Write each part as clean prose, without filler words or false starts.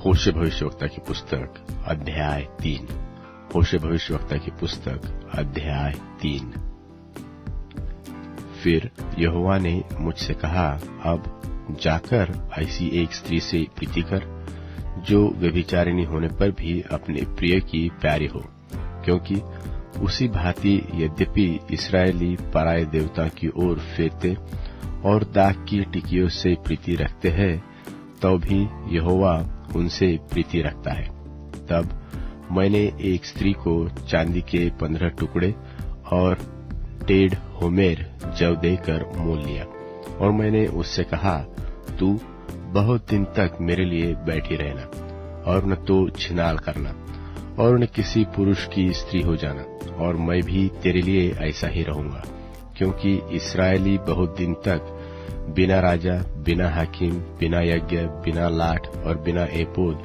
होशे भविष्यवक्ता की पुस्तक अध्याय 3। होशे भविष्यवक्ता की पुस्तक अध्याय 3। फिर यहोवा ने मुझसे कहा, अब जाकर ऐसी एक स्त्री से प्रीति कर जो व्यभिचारिणी होने पर भी अपने प्रिय की प्यारी हो, क्योंकि उसी भांति यद्यपि इस्राएली पराये देवता की ओर फेरते और दाख की टिकियों से प्रीति रखते हैं, तो भी यहोवा उनसे प्रीति रखता है। तब मैंने एक स्त्री को चांदी के 15 टुकड़े और 1.5 होमेर जव देकर मोल लिया, और मैंने उससे कहा, तू बहुत दिन तक मेरे लिए बैठी रहना, और न तो छिनाल करना, और न किसी पुरुष की स्त्री हो जाना, और मैं भी तेरे लिए ऐसा ही रहूंगा, क्योंकि इस्राएली बहुत दिन तक बिना राजा, बिना हाकिम, बिना यज्ञ, बिना लाठ और बिना एपोद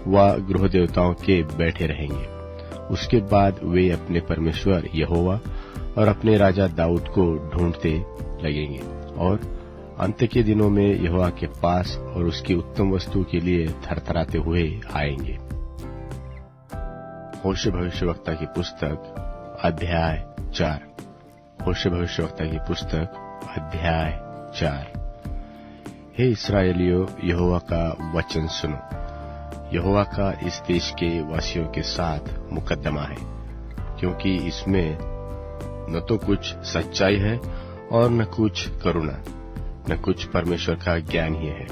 व गृह देवताओं के बैठे रहेंगे। उसके बाद वे अपने परमेश्वर यहोवा और अपने राजा दाऊद को ढूंढते लगेंगे, और अंत के दिनों में यहोवा के पास और उसकी उत्तम वस्तु के लिए थरथराते हुए आएंगे। होशे भविष्यवक्ता की पुस्तक अध्याय 4। होशे भविष्यवक्ता की पुस्तक अध्याय 4। हे इस्राएलियों, यहोवा का वचन सुनो। यहोवा का इस देश के वासियों के साथ मुकदमा है, क्योंकि इसमें न तो कुछ सच्चाई है और न कुछ करुणा, न कुछ परमेश्वर का ज्ञान ही है।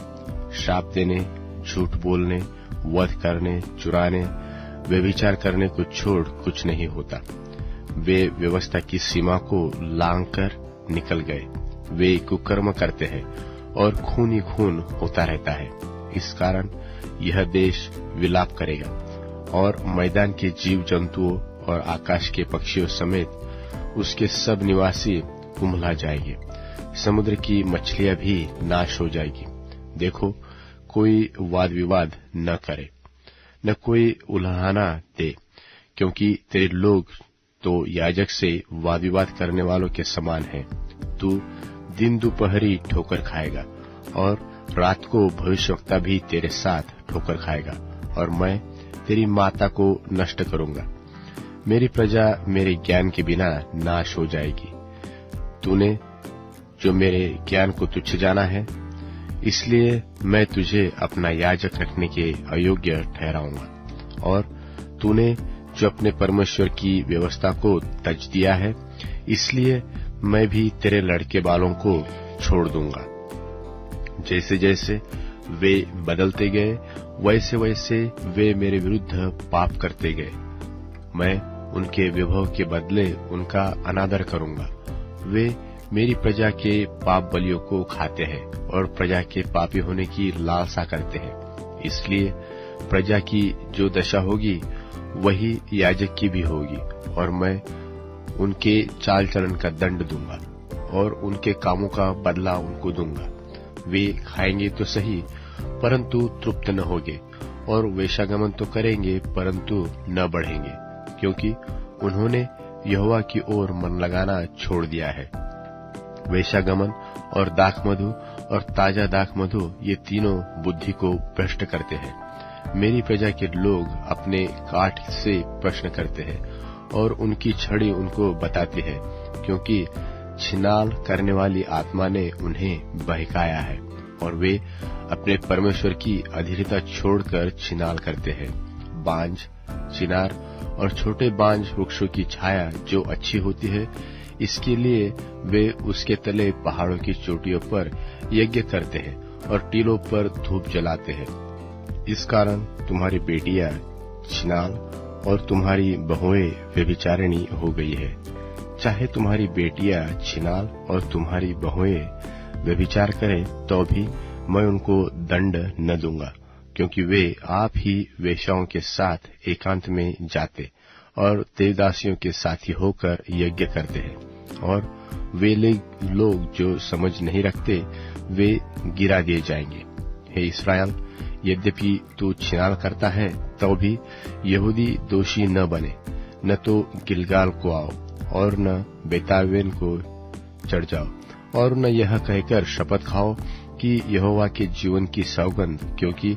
श्राप देने, झूठ बोलने, वध करने, चुराने, व्यभिचार करने को छोड़ कुछ नहीं होता। वे व्यवस्था की सीमा को लांघकर निकल गए। वे कुकर्म करते हैं और खून ही खून होता रहता है। इस कारण यह देश विलाप करेगा, और मैदान के जीव जंतुओं और आकाश के पक्षियों समेत उसके सब निवासी कुम्हला जाएंगे। समुद्र की मछलियां भी नाश हो जाएगी। देखो, कोई वाद विवाद न करे, न कोई उल्हाना दे, क्योंकि तेरे लोग तो याजक से वाद विवाद करने वालों के समान हैं। तू दिन दोपहरी ठोकर खाएगा, और रात को भविष्यवक्ता भी तेरे साथ ठोकर खाएगा, और मैं तेरी माता को नष्ट करूंगा। मेरी प्रजा मेरे ज्ञान के बिना नाश हो जाएगी। तूने जो मेरे ज्ञान को तुच्छ जाना है, इसलिए मैं तुझे अपना याजक रखने के अयोग्य ठहराऊंगा, और तूने जो अपने परमेश्वर की व्यवस्था को तज दिया है, इसलिए मैं भी तेरे लड़के बालों को छोड़ दूंगा। जैसे जैसे वे बदलते गए, वैसे वैसे वे मेरे विरुद्ध पाप करते गए। मैं उनके विभव के बदले उनका अनादर करूंगा। वे मेरी प्रजा के पाप बलियों को खाते हैं और प्रजा के पापी होने की लालसा करते हैं। इसलिए प्रजा की जो दशा होगी वही याजक की भी होगी, और मैं उनके चाल चलन का दंड दूंगा और उनके कामों का बदला उनको दूंगा। वे खाएंगे तो सही, परंतु तृप्त न होंगे, और वेश्यागमन तो करेंगे परंतु न बढ़ेंगे, क्योंकि उन्होंने यहोवा की ओर मन लगाना छोड़ दिया है। वेश्यागमन और दाखमधु और ताजा दाखमधु, ये तीनों बुद्धि को भ्रष्ट करते हैं। मेरी प्रजा के लोग अपने काठ से प्रश्न करते हैं, और उनकी छड़ी उनको बताती है, क्योंकि छिनाल करने वाली आत्मा ने उन्हें बहकाया है, और वे अपने परमेश्वर की अधीरता छोड़कर छिनाल करते हैं। बांज, चिनार और छोटे बांज वृक्षों की छाया जो अच्छी होती है, इसके लिए वे उसके तले पहाड़ों की चोटियों पर यज्ञ करते हैं और टीलों पर धूप जलाते हैं। इस कारण तुम्हारी बेटियां छिनाल और तुम्हारी बहुएं व्यभिचारिणी हो गई है। चाहे तुम्हारी बेटियां छिनाल और तुम्हारी बहुएं व्यभिचार करें, तो भी मैं उनको दंड न दूंगा, क्योंकि वे आप ही वेश्याओं के साथ एकांत में जाते और देवदासियों के साथी होकर यज्ञ करते हैं, और वे लोग जो समझ नहीं रखते, वे गिरा दिए जाएंगे। हे इस्राएल, यद्यपि तू छिनाल करता है, तो भी यहूदी दोषी न बने। न तो गिलगाल को आओ और न बेतावेन को चढ़ जाओ, और न यह कहकर शपथ खाओ कि यहोवा के जीवन की सौगंध, क्योंकि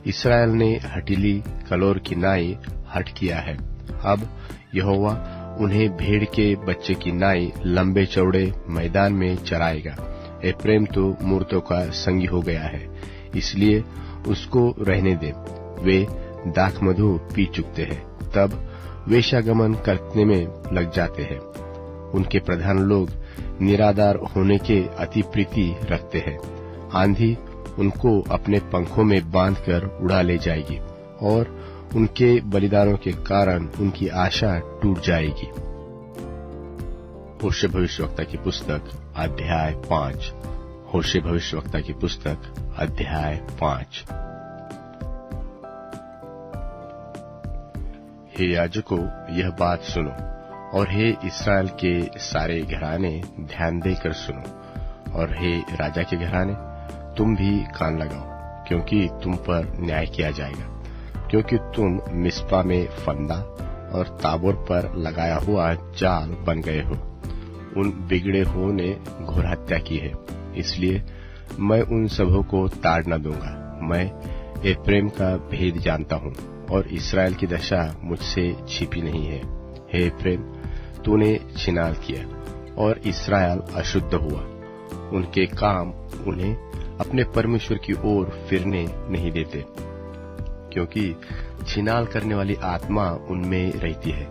इस्राएल ने हठीली कलोर की नाई हठ किया है। अब यहोवा उन्हें भेड़ के बच्चे की नाई लंबे चौड़े मैदान में चराएगा। एप्रैम तो मूर्तों का संगी हो गया है, इसलिए उसको रहने दे। वे दाख मधु पी चुकते हैं, तब वेश्यागमन करने में लग जाते हैं। उनके प्रधान लोग निराधार होने के अति प्रीति रखते हैं। आंधी उनको अपने पंखों में बांधकर उड़ा ले जाएगी और उनके बलिदानों के कारण उनकी आशा टूट जाएगी। होशे भविष्यवक्ता की पुस्तक अध्याय 5। होशे भविष्यवक्ता की पुस्तक अध्याय 5। हे याजकों, यह बात सुनो, और हे इस्राएल के सारे घराने ध्यान देकर सुनो, और हे राजा के घराने तुम भी कान लगाओ, क्योंकि तुम पर न्याय किया जाएगा। क्योंकि तुम मिस्पा में फंदा और ताबोर पर लगाया हुआ जाल बन गए हो। उन बिगड़े हुओं ने घोर हत्या की है, इसलिए मैं उन सबों को ताड़ न दूंगा। मैं एप्रैम का भेद जानता हूँ, और इस्राएल की दशा मुझसे छिपी नहीं है। हे एप्रैम, तूने छिनाल किया और इस्राएल अशुद्ध हुआ। उनके काम उन्हें अपने परमेश्वर की ओर फिरने नहीं देते, क्योंकि छिनाल करने वाली आत्मा उनमें रहती है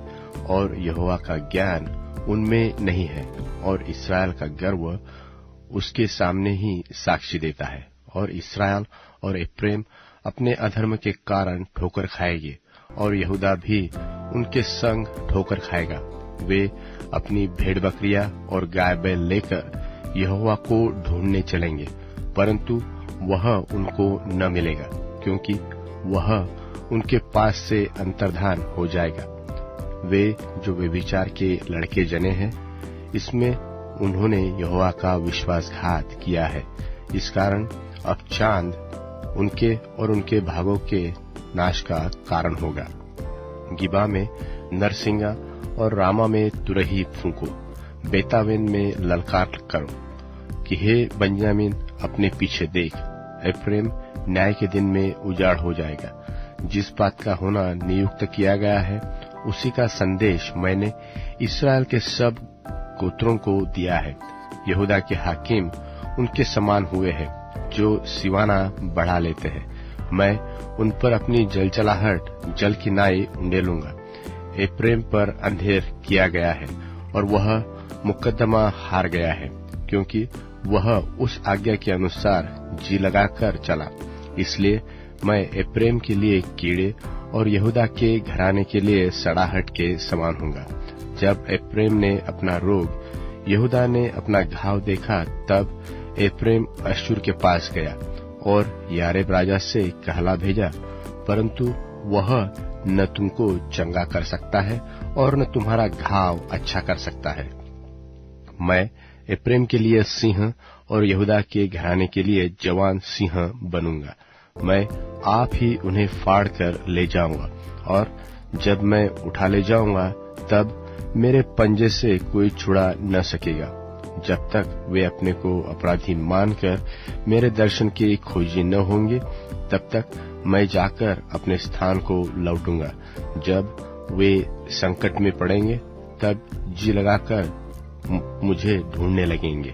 और यहोवा का ज्ञान उनमें नहीं है, और इस्राएल का गर्व उसके सामने ही साक्षी देता है। और इस्राएल और एप्रैम अपने अधर्म के कारण ठोकर खाएंगे, और यहूदा भी उनके संग ठोकर खाएगा। वे अपनी भेड़ बकरियां और गाय बैल लेकर यहोवा को ढूंढने चलेंगे, परंतु वह उनको न मिलेगा, क्योंकि वह उनके पास से अंतर्धान हो जाएगा। वे जो व्यभिचार के लड़के जने हैं, इसमें उन्होंने यहोवा का विश्वासघात किया है। इस कारण अब चांद उनके और उनके भागों के नाश का कारण होगा। गिबा में नरसिंगा और रामा में तुरही फूंको, बेतावेन में ललकार करो कि हे बंजामिन, अपने पीछे देख। एप्रैम न्याय के दिन में उजाड़ हो जाएगा। जिस बात का होना नियुक्त किया गया है, उसी का संदेश मैंने इस्राएल के सब गोत्रों को दिया है। यहूदा के हाकिम उनके समान हुए हैं, जो सिवाना बढ़ा लेते हैं। मैं उन पर अपनी जलजलाहट जल की नाई उंडेलूंगा। एप्रैम पर अंधेर किया गया है, और वह मुकदमा हार गया है, क्योंकि वह उस आज्ञा के अनुसार जी लगाकर चला। इसलिए मैं एप्रैम के लिए कीड़े और यहूदा के घराने के लिए सड़ाहट के समान हूँगा। जब एप्रैम ने अपना रोग, यहूदा ने अपना घाव देखा, तब एप्रैम अश्शूर के पास गया और यारेब राजा से कहला भेजा, परंतु वह न तुमको चंगा कर सकता है और न तुम्हारा घाव अच्छा कर सकता है। मैं एप्रैम के लिए सिंह और यहूदा के घराने के लिए जवान सिंह बनूंगा। मैं आप ही उन्हें फाड़ कर ले जाऊंगा, और जब मैं उठा ले जाऊंगा, तब मेरे पंजे से कोई छुड़ा न सकेगा। जब तक वे अपने को अपराधी मानकर मेरे दर्शन के खोजी न होंगे, तब तक मैं जाकर अपने स्थान को लौटूंगा। जब वे संकट में पड़ेंगे, तब जी लगाकर मुझे ढूंढने लगेंगे।